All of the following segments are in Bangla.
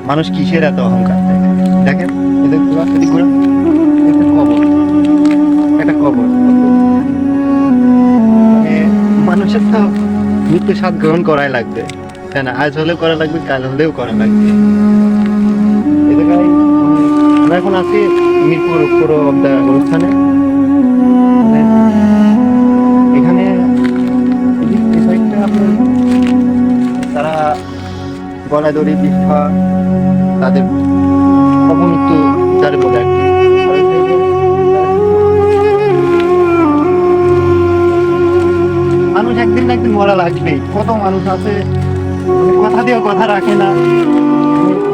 মানুষ কিসের এত অহংকার দেখেন, এদের ঘোরা এদিক ঘোরা, একটা কবর, একটা কবর। মানে মানুষের তো মৃত্যু স্বাদ গ্রহণ করাই লাগবে, তাই না? আজ হলেও করা লাগবে, কাল হলেও করা লাগবে। এই জায়গায় আমরা এখন আছি মিরপুর পৌর অনুষ্ঠানে। মানে এখানে এই সাইডটা আপনার তারা গলায় দড়ি বিষ খাওয়া, তাদের অপমৃত্যু যারে বলে আর কি। আর এই side এ মানুষ একদিন না একদিন মরা লাগবেই। কত মানুষ আছে মানে কথা দিয়েও কথা রাখে না,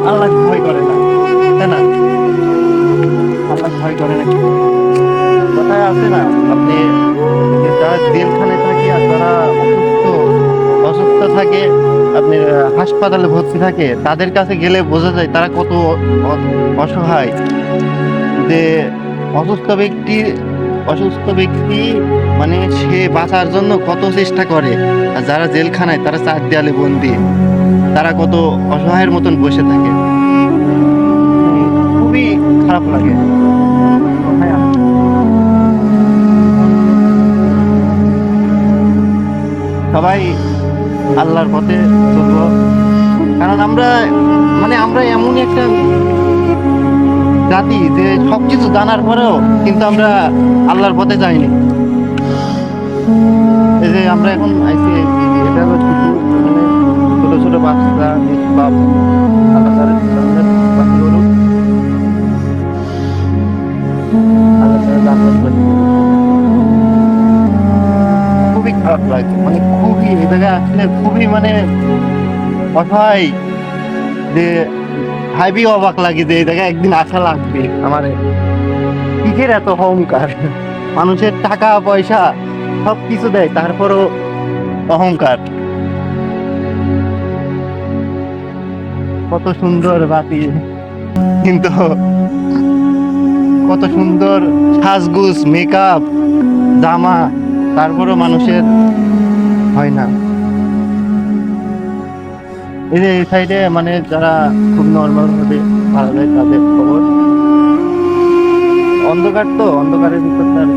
আল্লাহ ভয় করে না, তাই না? আল্লাহ ভয় করে না। কথায় আছে না আপনি, যে যারা জেলখানায় থাকে আর যারা অসুস্থ থাকে, আপনি হাসপাতালে ভর্তি থাকে, তাদের কাছে গেলে বোঝা যায় তারা কত অসহায়। যে অসুস্থ ব্যক্তি অসুস্থ ব্যক্তি মানে সে বাঁচার জন্য কত চেষ্টা করে, আর যারা জেলখানায় তারা চার দেয়ালে বন্দি, তারা কত অসহায়ের মতন বসে থাকে। খুবই খারাপ লাগে। সবাই আল্লাহর পথে চলবো, কারণ আমরা মানে আমরা এমন একটা জাতি যে সবকিছু জানার পরেও কিন্তু আমরা আল্লাহর পথে যাইনি। এই যে আমরা এখন আইছি, এটা হলো শুধু মানে ছোট ছোট বাচ্চা নিষ্পাপ, আল্লাহ তাআলার সামনে বাকি করুক, আল্লাহ তাআলা জান্নাত করে দিবেন। খুবই খারাপ লাগে, মানে খুবই এই জায়গায় আসলে খুবই মানে অসহায়। যে ভাবি অবাক লাগে যে এই জায়গায় একদিন আসা লাগবে। আমার কিসের এত অহংকার? মানুষের টাকা পয়সা সবকিছু দেয়, তারপরও অহংকার। কত সুন্দর বাতি, কিন্তু কত সুন্দর সাজগুজ, মেকআপ, জামা, তারপরও মানুষের হয় না। এই যে এই সাইডে মানে যারা খুব নর্মাল ভাবে মারা যায় তাদের খবর। অন্ধকার তো, অন্ধকারের ভিতর তার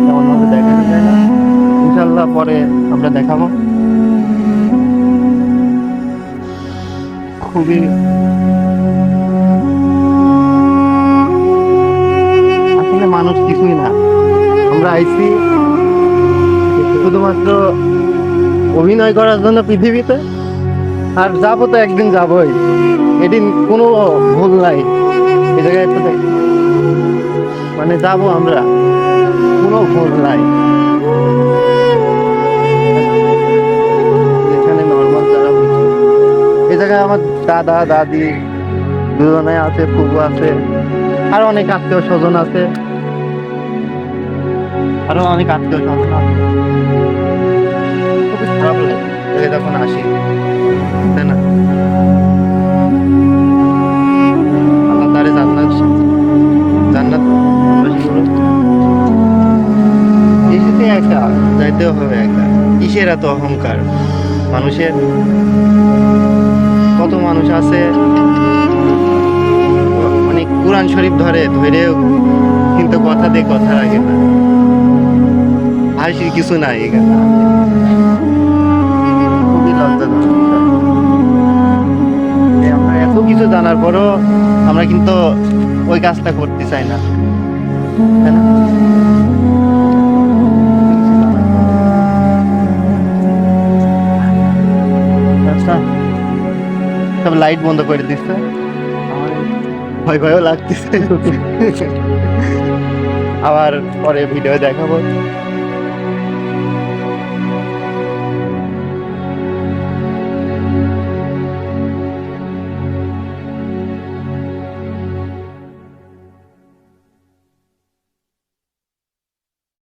তেমন ভাবে দেখানো যায় না। ইনশাল্লাহ পরে আমরা দেখাবো। খুবই আসলে মানুষ কিছুই না, আমরা আইছি শুধুমাত্র অভিনয় করার জন্য পৃথিবীতে, আর যাবো তো একদিন যাবোই, এদিন কোনো ভুল নাই। এই জায়গায় তো মানে যাবো আমরা, কোনো ভুল নাই। এখানে নর্মাল যারা হচ্ছে, এই জায়গায় আমার দাদা দাদি দুজনে আছে, ফুফু আছে, আরো অনেক আত্মীয় স্বজন আছে, আরো অনেক আত্মীয় স্বজন আছে। খুবই খারাপ লাগে যখন আসি, তাই না? আল্লাহ তারে জান্নাত জান্নাত এসেছে একা, যাইতেও হবে একা। কিসের এত অহংকার মানুষের? কত মানুষ আছে মানে কোরআন শরীফ ধরেও কিন্তু কথা দিয়ে কথা রাখে না, হাসির কিছু নাই এখানে। খুবই লজ্জাজনক। আমরা এত কিছু জানার পরও আমরা কিন্তু ওই কাজটা করতে চাই না, তাই না? আচ্ছা, সব লাইট বন্ধ করে দিচ্ছে, আমার ভয় ভয়ও লাগতেছে। আবার পরে ভিডিও দেখাবো।